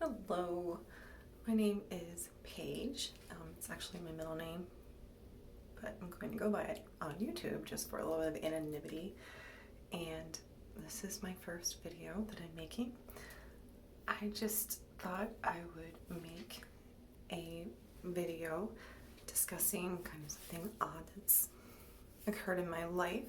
Hello, my name is Paige. It's actually my middle name, but I'm going to go by it on YouTube just for a little bit of anonymity. And this is my first video that I'm making. I just thought I would make a video discussing kind of something odd that's occurred in my life.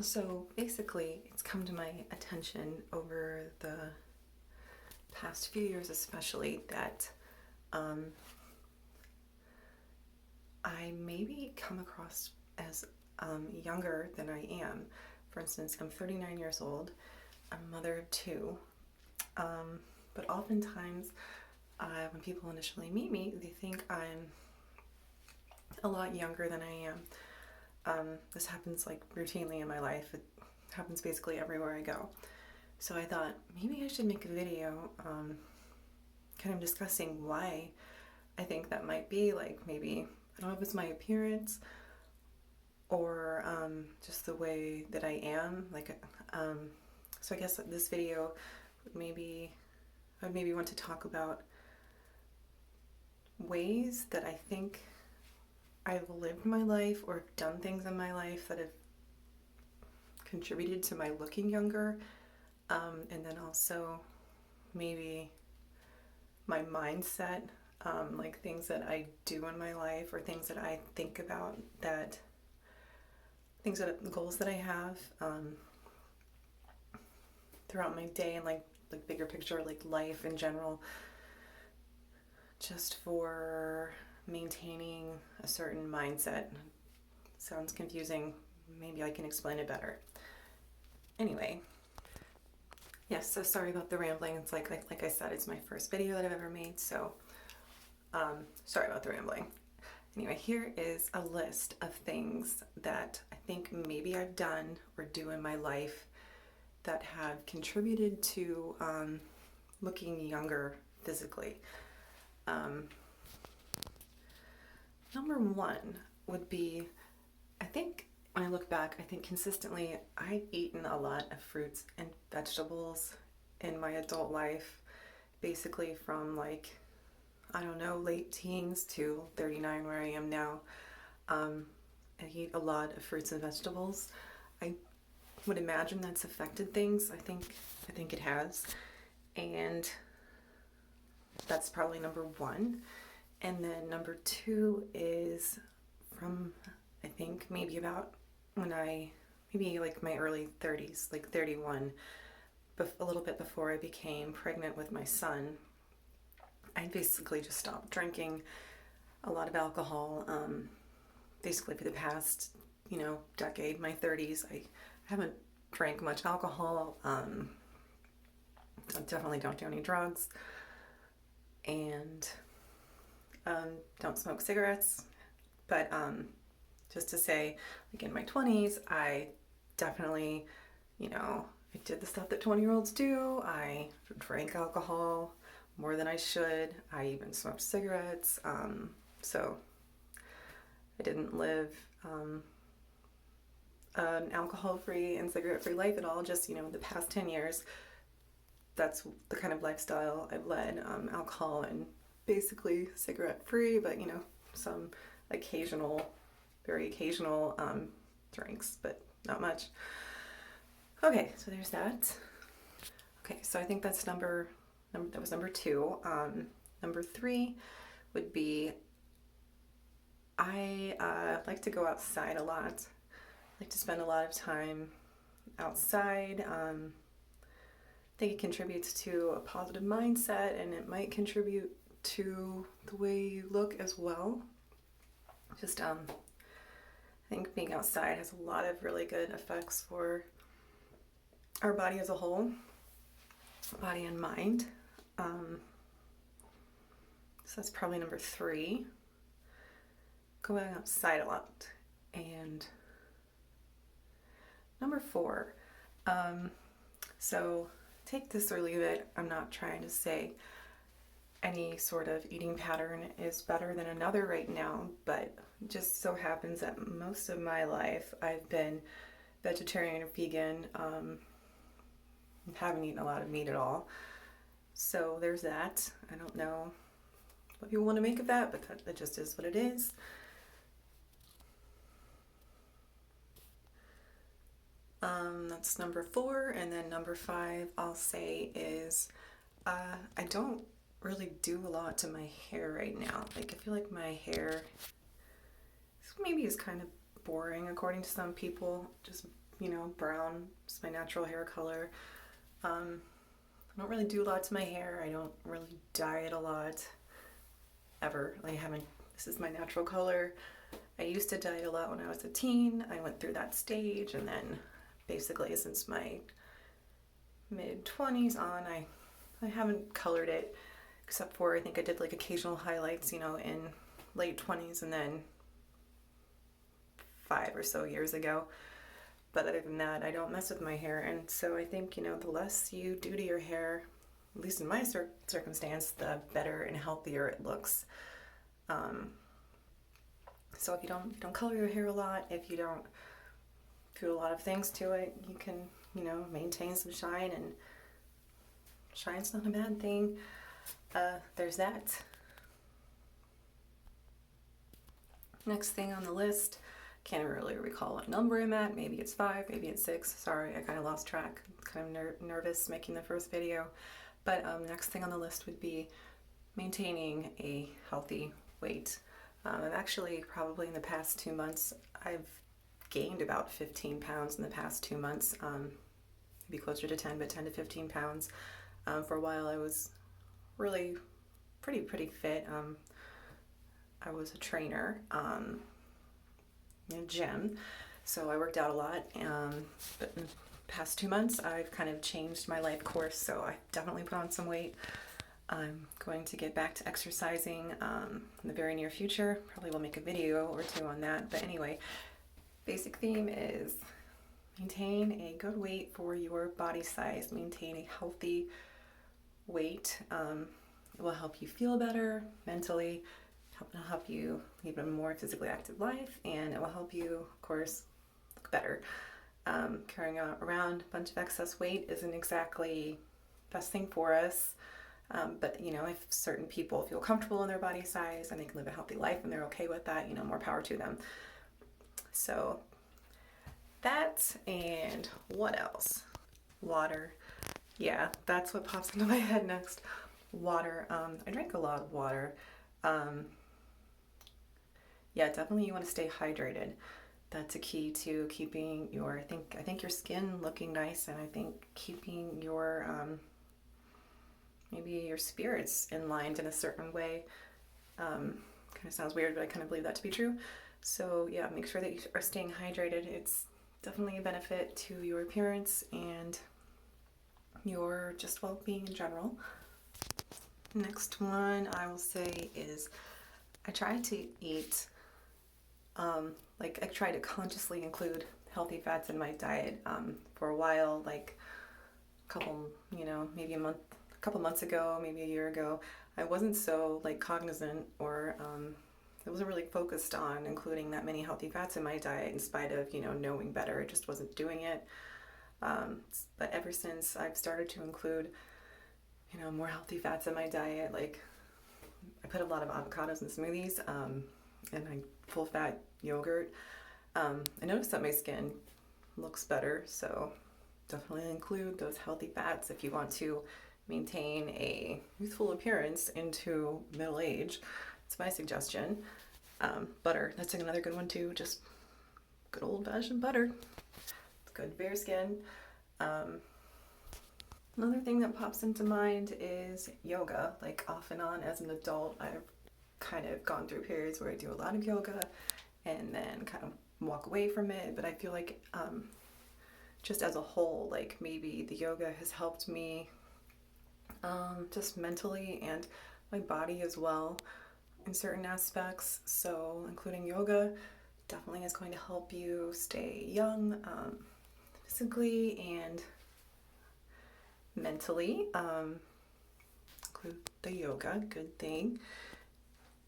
So basically, it's come to my attention over the past few years especially that I maybe come across as younger than I am. For instance, I'm 39 years old, I'm a mother of two, but oftentimes when people initially meet me, they think I'm a lot younger than I am. This happens like routinely in my life. It happens basically everywhere I go. So I thought maybe I should make a video kind of discussing why I think that might be. Like, maybe, I don't know if it's my appearance or just the way that I am. So I guess this video I would maybe want to talk about ways that I think I've lived my life or done things in my life that have contributed to my looking younger. And then also maybe my mindset, like things that I do in my life or things that I think about, goals that I have throughout my day, and like bigger picture, like life in general, just for maintaining a certain mindset. Sounds confusing. Maybe I can explain it better. Anyway. Yes, so sorry about the rambling. It's like I said, it's my first video that I've ever made, so sorry about the rambling. Anyway, here is a list of things that I think maybe I've done or do in my life that have contributed to looking younger physically. Number one would be, I think when I look back, I think consistently I've eaten a lot of fruits and vegetables in my adult life, basically from late teens to 39 where I am now. I eat a lot of fruits and vegetables. I would imagine that's affected things. I think it has. And that's probably number one. And then number two is from, I think, maybe about maybe like my early 30s, like 31, a little bit before I became pregnant with my son. I basically just stopped drinking a lot of alcohol. Basically for the past, decade, my 30s, I haven't drank much alcohol. I definitely don't do any drugs, and don't smoke cigarettes. But just to say, like in my 20s, I definitely, I did the stuff that 20-year-olds do. I drank alcohol more than I should. I even smoked cigarettes. So I didn't live an alcohol-free and cigarette-free life at all. Just, the past 10 years, that's the kind of lifestyle I've led. Alcohol and basically cigarette-free, but, some very occasional drinks, but not much. Okay, so there's that. Okay, so I think that's that was number two. Number three would be, I like to go outside a lot. I like to spend a lot of time outside. I think it contributes to a positive mindset, and it might contribute to the way you look as well. Just I think being outside has a lot of really good effects for our body as a whole, body and mind. So that's probably number three. Going outside a lot. And number four, so take this or leave it. I'm not trying to say any sort of eating pattern is better than another right now, but it just so happens that most of my life I've been vegetarian or vegan, haven't eaten a lot of meat at all. So there's that. I don't know what people want to make of that, but that just is what it is. That's number 4. And then number 5, I'll say is I don't really do a lot to my hair right now. Like, I feel like my hair maybe is kind of boring according to some people. Just, brown is my natural hair color. I don't really do a lot to my hair. I don't really dye it a lot ever. This is my natural color. I used to dye it a lot when I was a teen. I went through that stage, and then basically since my mid-20s on, I haven't colored it, except for I think I did like occasional highlights, in late 20s and then 5 or so years ago. But other than that, I don't mess with my hair. And so I think, the less you do to your hair, at least in my circumstance, the better and healthier it looks. So if you don't color your hair a lot, if you don't do a lot of things to it, you can, maintain some shine, and shine's not a bad thing. There's that. Next thing on the list, can't really recall what number I'm at. Maybe it's 5, maybe it's 6. Sorry, I kind of lost track. I'm kind of nervous making the first video. But next thing on the list would be maintaining a healthy weight. I've actually probably in the past 2 months, I've gained about 15 pounds in the past 2 months. Maybe closer to 10, but 10 to 15 pounds. For a while I was really pretty fit. I was a trainer in a gym, so I worked out a lot. But in the past 2 months, I've kind of changed my life course, so I definitely put on some weight. I'm going to get back to exercising in the very near future. Probably will make a video or 2 on that. But anyway, basic theme is maintain a good weight for your body size. Maintain a healthy weight. It will help you feel better mentally. It'll help you lead a more physically active life, and it will help you, of course, look better. Carrying around a bunch of excess weight isn't exactly the best thing for us. But if certain people feel comfortable in their body size and they can live a healthy life and they're okay with that, more power to them. So that, and what else? Water. Yeah, that's what pops into my head next. Water. I drink a lot of water. Yeah, definitely you want to stay hydrated. That's a key to keeping your, I think your skin looking nice, and I think keeping your maybe your spirits in line in a certain way. Kind of sounds weird, but I kind of believe that to be true. So yeah, make sure that you are staying hydrated. It's definitely a benefit to your appearance and your just well-being in general. Next one I will say is I try to eat, I try to consciously include healthy fats in my diet. For a while, like a couple, maybe a couple months ago, maybe a year ago, I wasn't so cognizant, or I wasn't really focused on including that many healthy fats in my diet, in spite of knowing better. I just wasn't doing it. But ever since I've started to include more healthy fats in my diet, like I put a lot of avocados in smoothies, and full fat yogurt. I noticed that my skin looks better, so definitely include those healthy fats if you want to maintain a youthful appearance into middle age. It's my suggestion. Butter, that's another good one too. Just good old-fashioned butter. It's good for your skin. Another thing that pops into mind is yoga. Like off and on as an adult, I've kind of gone through periods where I do a lot of yoga and then kind of walk away from it. But I feel like just as a whole, like maybe the yoga has helped me just mentally and my body as well in certain aspects. So including yoga definitely is going to help you stay young physically and mentally. Include the yoga, good thing.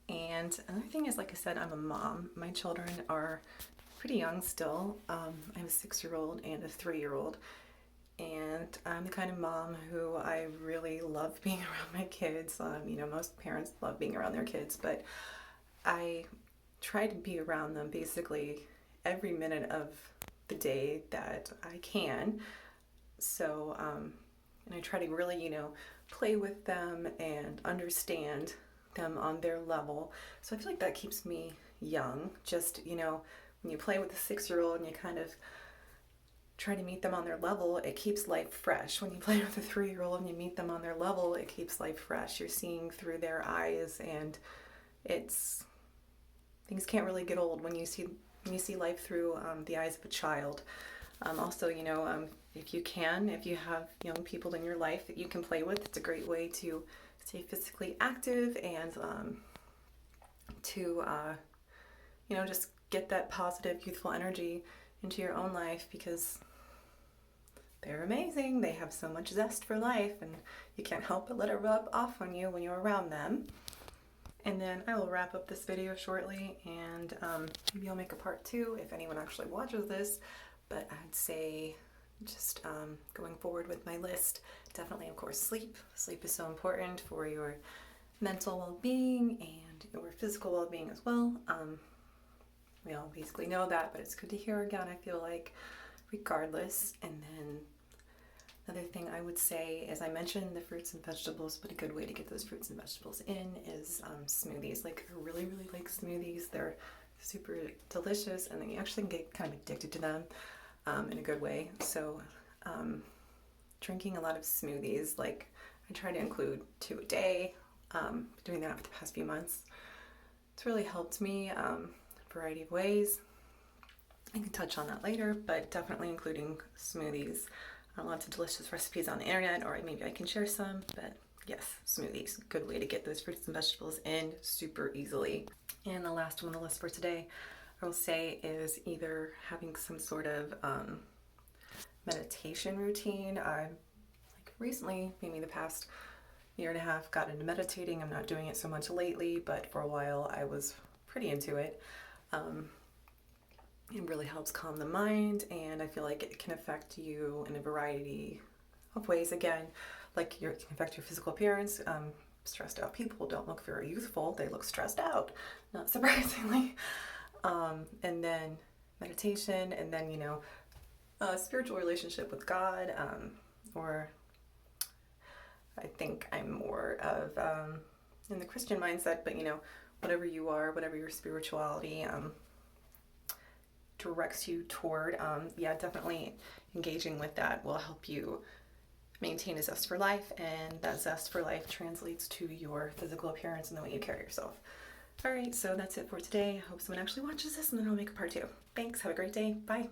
And another thing is, like I said, I'm a mom. My children are pretty young still. I have a 6-year-old and a 3-year-old, and that I'm the kind of mom who I really love being around my kids. Most parents love being around their kids, but I try to be around them basically every minute of the day that I can. So, and I try to really, play with them and understand them on their level. So I feel like that keeps me young. Just, when you play with a 6-year-old and you kind of try to meet them on their level, it keeps life fresh. When you play with a 3-year-old and you meet them on their level, it keeps life fresh. You're seeing through their eyes, and things can't really get old when you see life through the eyes of a child. Also, if you have young people in your life that you can play with, it's a great way to stay physically active and to just get that positive youthful energy into your own life, because they're amazing. They have so much zest for life, and you can't help but let it rub off on you when you're around them. And then I will wrap up this video shortly, and maybe I'll make a part 2 if anyone actually watches this. But I'd say just going forward with my list, definitely, of course, sleep. Sleep is so important for your mental well-being and your physical well-being as well. We all basically know that, but it's good to hear again, I feel like, regardless. And then another thing I would say, as I mentioned, the fruits and vegetables, but a good way to get those fruits and vegetables in is smoothies. Like, I really, really like smoothies. They're super delicious, and then you actually get kind of addicted to them in a good way. So drinking a lot of smoothies, like I try to include 2 a day, doing that for the past few months. It's really helped me a variety of ways. I can touch on that later, but definitely including smoothies. Lots of delicious recipes on the internet, or maybe I can share some, but yes, smoothies, good way to get those fruits and vegetables in super easily. And the last one on the list for today, I will say, is either having some sort of meditation routine. I recently, maybe the past year and a half, got into meditating. I'm not doing it so much lately, but for a while I was pretty into it. It really helps calm the mind, and I feel like it can affect you in a variety of ways. Again, like it can affect your physical appearance. Stressed out people don't look very youthful, they look stressed out, not surprisingly. And then meditation, and then a spiritual relationship with God, or I think I'm more of in the Christian mindset, but whatever you are, whatever your spirituality directs you toward, definitely engaging with that will help you maintain a zest for life, and that zest for life translates to your physical appearance and the way you carry yourself. All right, so that's it for today. I hope someone actually watches this, and then I'll make a part 2. Thanks, have a great day. Bye.